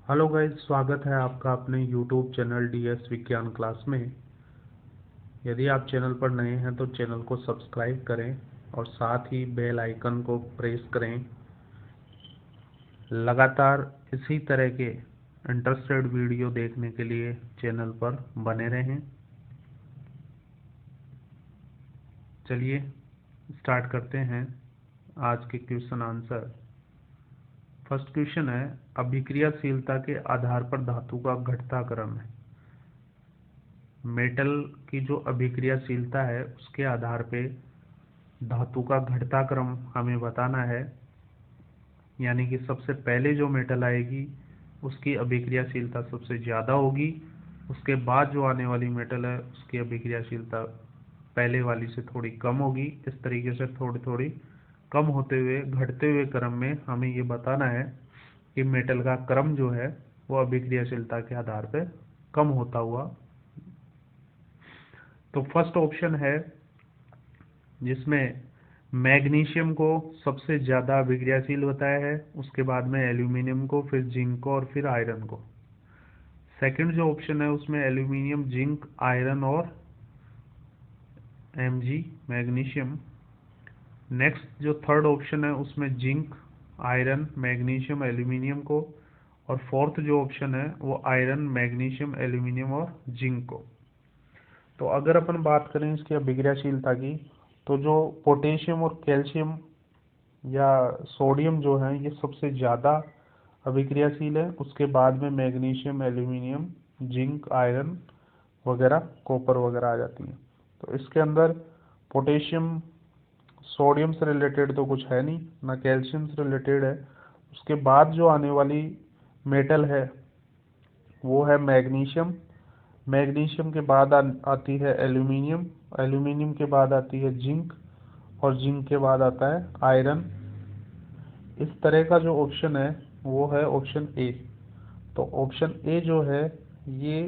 Hello guys, स्वागत है आपका अपने यूट्यूब चैनल डीएस विज्ञान क्लास में। यदि आप चैनल पर नए हैं तो चैनल को सब्सक्राइब करें और साथ ही बेल आइकन को प्रेस करें। लगातार इसी तरह के इंटरेस्टेड वीडियो देखने के लिए चैनल पर बने रहें। चलिए स्टार्ट करते हैं आज के क्वेश्चन आंसर। फर्स्ट क्वेश्चन है, अभिक्रियाशीलता के आधार पर धातु का घटता क्रम है। मेटल की जो अभिक्रियाशीलता है उसके आधार पे धातु का घटता क्रम हमें बताना है। यानी कि सबसे पहले जो मेटल आएगी उसकी अभिक्रियाशीलता सबसे ज़्यादा होगी, उसके बाद जो आने वाली मेटल है उसकी अभिक्रियाशीलता पहले वाली से थोड़ी कम होगी। इस तरीके से थोड़ी थोड़ी कम होते हुए घटते हुए क्रम में हमें ये बताना है कि मेटल का क्रम जो है वो अभिक्रियाशीलता के आधार पर कम होता हुआ। तो फर्स्ट ऑप्शन है जिसमें मैग्नीशियम को सबसे ज़्यादा अभिक्रियाशील बताया है, उसके बाद में एल्यूमिनियम को, फिर जिंक को और फिर आयरन को। सेकंड जो ऑप्शन है उसमें एल्यूमिनियम, जिंक, आयरन और Mg मैग्नीशियम। नेक्स्ट जो थर्ड ऑप्शन है उसमें जिंक, आयरन, मैग्नीशियम, एल्यूमिनियम को, और फोर्थ जो ऑप्शन है वो आयरन, मैग्नीशियम, एल्यूमिनियम और जिंक को। तो अगर अपन बात करें इसकी अभिक्रियाशीलता की, तो जो पोटेशियम और कैल्शियम या सोडियम जो है ये सबसे ज़्यादा अभिक्रियाशील है। उसके बाद में मैग्नीशियम, एल्यूमिनियम, जिंक, आयरन वगैरह, कॉपर वगैरह आ जाती है। तो इसके अंदर पोटेशियम सोडियम से रिलेटेड तो कुछ है नहीं, ना कैल्शियम से रिलेटेड है। उसके बाद जो आने वाली मेटल है वो है मैग्नीशियम। मैग्नीशियम के बाद आती है एल्यूमिनियम, एल्यूमिनियम के बाद आती है जिंक, और जिंक के बाद आता है आयरन। इस तरह का जो ऑप्शन है वो है ऑप्शन ए। तो ऑप्शन ए जो है ये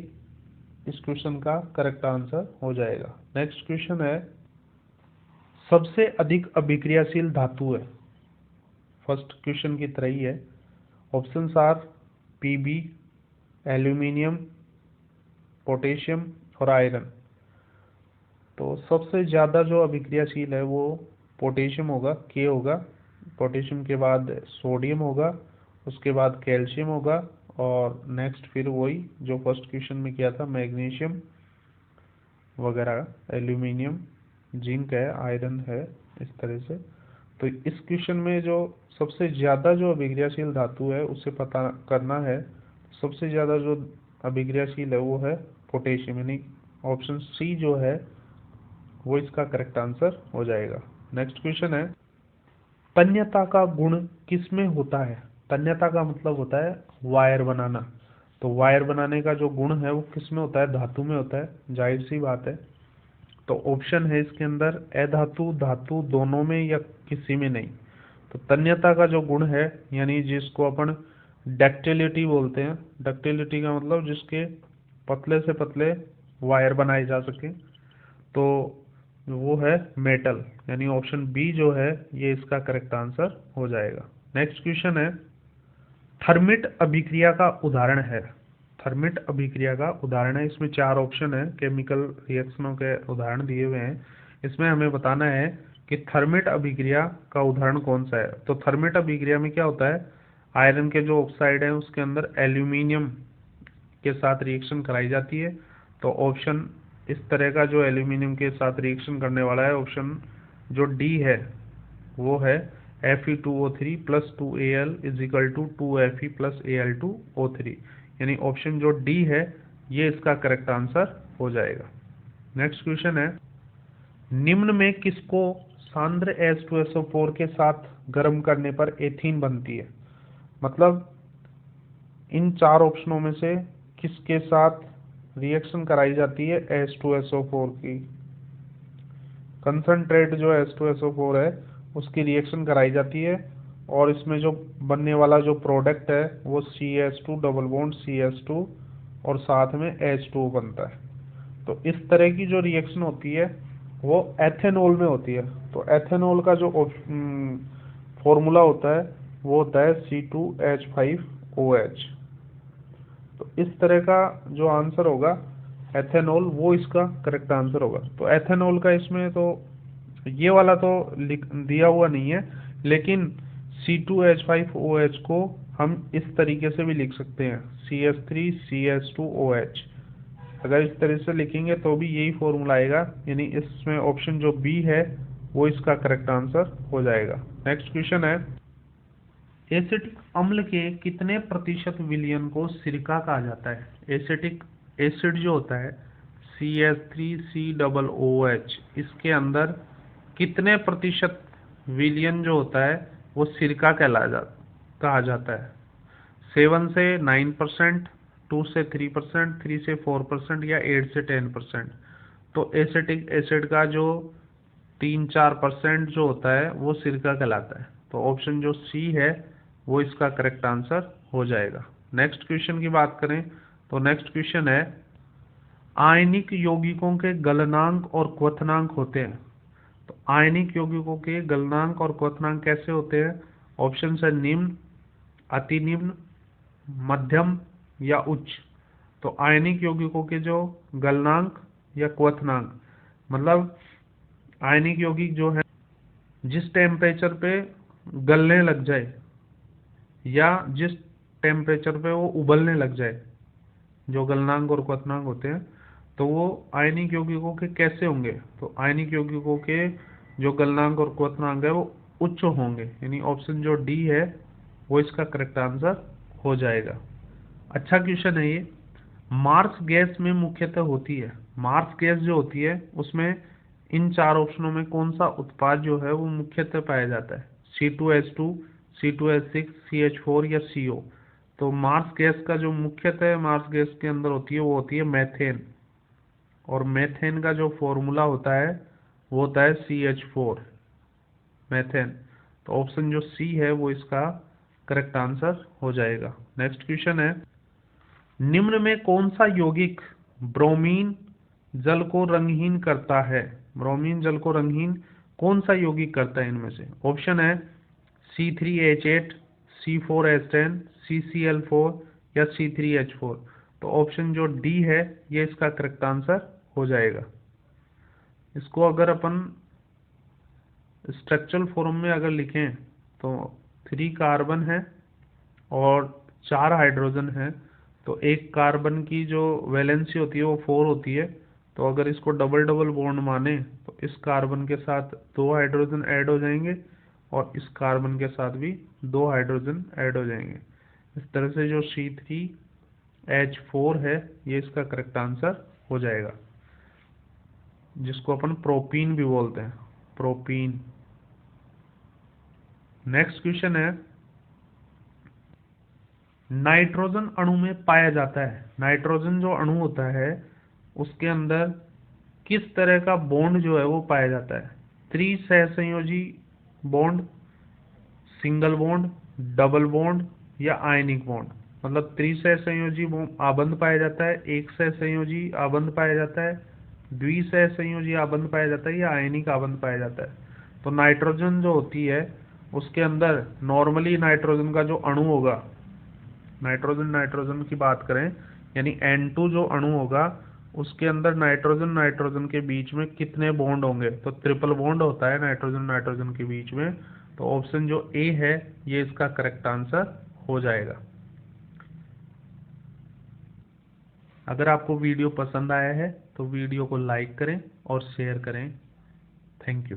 इस क्वेश्चन का करेक्ट आंसर हो जाएगा। नेक्स्ट क्वेश्चन है, सबसे अधिक अभिक्रियाशील धातु है। फर्स्ट क्वेश्चन की तरह ही है। Options are PB, aluminium, potassium और आयरन। तो सबसे ज़्यादा जो अभिक्रियाशील है वो पोटेशियम होगा, के होगा। पोटेशियम के बाद सोडियम होगा, उसके बाद कैल्शियम होगा, और नेक्स्ट फिर वही जो फर्स्ट क्वेश्चन में किया था, मैग्नीशियम वगैरह, एल्यूमिनियम, जिंक है, आयरन है, इस तरह से। तो इस क्वेश्चन में जो सबसे ज़्यादा जो अभिक्रियाशील धातु है उसे पता करना है। सबसे ज़्यादा जो अभिक्रियाशील है वो है पोटेशियम, यानी ऑप्शन सी जो है वो इसका करेक्ट आंसर हो जाएगा। नेक्स्ट क्वेश्चन है, तन्यता का गुण किसमें होता है। तन्यता का मतलब होता है वायर बनाना। तो वायर बनाने का जो गुण है वो किसमें होता है, धातु में होता है, जाहिर सी बात है। तो ऑप्शन है इसके अंदर अधातु, धातु, दोनों में या किसी में नहीं। तो तन्यता का जो गुण है, यानी जिसको अपन डक्टिलिटी बोलते हैं, डक्टिलिटी का मतलब जिसके पतले से पतले वायर बनाए जा सके, तो वो है मेटल, यानी ऑप्शन बी जो है ये इसका करेक्ट आंसर हो जाएगा। नेक्स्ट क्वेश्चन है, थर्मिट अभिक्रिया का उदाहरण है। थर्मिट अभिक्रिया का उदाहरण है, इसमें चार ऑप्शन है, केमिकल रिएक्शनों के उदाहरण दिए हुए हैं। इसमें हमें बताना है कि थर्मिट अभिक्रिया का उदाहरण कौन सा है। तो थर्मिट अभिक्रिया में क्या होता है, आयरन के जो ऑक्साइड है उसके अंदर एल्यूमिनियम के साथ रिएक्शन कराई जाती है। तो ऑप्शन इस तरह का जो एल्यूमिनियम के साथ रिएक्शन करने वाला है, ऑप्शन जो डी है वो है Fe2O3 plus 2Al is equal to 2Fe plus Al2O3, यानी ऑप्शन जो डी है ये इसका करेक्ट आंसर हो जाएगा। नेक्स्ट क्वेश्चन है, निम्न में किसको सांद्र H2SO4 के साथ गर्म करने पर एथीन बनती है। मतलब इन चार ऑप्शनों में से किसके साथ रिएक्शन कराई जाती है H2SO4 की। कंसंट्रेट जो H2SO4 है उसकी रिएक्शन कराई जाती है, और इसमें जो बनने वाला जो प्रोडक्ट है वो CH2 डबल बॉन्ड CH2 और साथ में H2 बनता है। तो इस तरह की जो रिएक्शन होती है वो एथेनॉल में होती है। तो एथेनॉल का जो फॉर्मूला होता है वो होता है C2H5OH। तो इस तरह का जो आंसर होगा एथेनॉल, वो इसका करेक्ट आंसर होगा। तो एथेनॉल का इसमें तो ये वाला तो दिया हुआ नहीं है, लेकिन C2H5OH को हम इस तरीके से भी लिख सकते हैं, CH3CH2OH। अगर इस तरह से लिखेंगे तो भी यही फॉर्मूला आएगा, यानी इसमें ऑप्शन जो बी है वो इसका करेक्ट आंसर हो जाएगा। नेक्स्ट क्वेश्चन है, एसिटिक अम्ल के कितने प्रतिशत विलयन को सिरका कहा जाता है? एसिटिक एसिड जो होता है CH3COOH, इसके अंदर कितने प्रतिशत विलयन जो होता है वो सिरका कहा जाता है? 7 से 9%, 2 से 3%, 3 से 4% या 8 से 10%। तो एसिटिक एसिड का जो 3-4% जो होता है वो सिरका कहलाता है। तो ऑप्शन जो सी है वो इसका करेक्ट आंसर हो जाएगा। नेक्स्ट क्वेश्चन की बात करें तो नेक्स्ट क्वेश्चन है, आयनिक यौगिकों के गलनांक और क्वथनांक होते हैं। तो आयनिक यौगिकों के गलनांक और क्वथनांक कैसे होते हैं? ऑप्शन है निम्न, अति निम्न, मध्यम या उच्च। तो आयनिक यौगिकों के जो गलनांक या क्वथनांक, मतलब आयनिक यौगिक जो है जिस टेम्परेचर पे गलने लग जाए या जिस टेम्परेचर पे वो उबलने लग जाए, जो गलनांक और क्वथनांक होते हैं, तो वो आयनिक यौगिकों के कैसे होंगे? तो आयनिक यौगिकों के जो गलनांक और क्वथनांक है वो उच्च होंगे, यानी ऑप्शन जो डी है वो इसका करेक्ट आंसर हो जाएगा। अच्छा क्वेश्चन है ये। मार्स गैस में मुख्यतः होती है, मार्स गैस जो होती है उसमें इन चार ऑप्शनों में कौन सा उत्पाद जो है वो मुख्यतः पाया जाता है? C2H2, C2H6, CH4 या CO। तो मार्स गैस का जो मुख्यतः मार्स गैस के अंदर होती है वो होती है मेथेन, और मेथेन का जो फॉर्मूला होता है वो होता है CH4, मेथेन। तो ऑप्शन जो सी है वो इसका करेक्ट आंसर हो जाएगा। नेक्स्ट क्वेश्चन है, निम्न में कौन सा यौगिक ब्रोमीन जल को रंगहीन करता है? ब्रोमीन जल को रंगहीन कौन सा यौगिक करता है इनमें से? ऑप्शन है C3H8, C4H10, CCl4 या C3H4। तो ऑप्शन जो डी है ये इसका करेक्ट आंसर हो जाएगा। इसको अगर अपन स्ट्रक्चरल फॉर्म में अगर लिखें तो 3 कार्बन है और 4 हाइड्रोजन है, तो एक कार्बन की जो वैलेंसी होती है वो 4 होती है। तो अगर इसको डबल डबल बॉन्ड माने तो इस कार्बन के साथ 2 हाइड्रोजन ऐड हो जाएंगे और इस कार्बन के साथ भी 2 हाइड्रोजन ऐड हो जाएंगे। इस तरह से जो C3H4 है ये इसका करेक्ट आंसर हो जाएगा, जिसको अपन प्रोपीन भी बोलते हैं, प्रोपीन। नेक्स्ट क्वेश्चन है, नाइट्रोजन अणु में पाया जाता है, नाइट्रोजन जो अणु होता है उसके अंदर किस तरह का बॉन्ड जो है वो पाया जाता है? त्रिसहसंयोजी bond, single bond, double bond या आयनिक बॉन्ड। मतलब त्रिसहसंयोजी आबंध पाया जाता है, एक सहसंयोजी आबंध पाया जाता है, द्विसहसंयोजी आबंध पाया जाता है या आयनिक आबंध पाया जाता है। तो नाइट्रोजन जो होती है उसके अंदर नॉर्मली नाइट्रोजन का जो अणु होगा, नाइट्रोजन की बात करें यानी N2 जो अणु होगा उसके अंदर नाइट्रोजन के बीच में कितने बॉन्ड होंगे? तो ट्रिपल बॉन्ड होता है नाइट्रोजन के बीच में। तो ऑप्शन जो ए है ये इसका करेक्ट आंसर हो जाएगा। अगर आपको वीडियो पसंद आया है तो वीडियो को लाइक करें और शेयर करें। Thank you.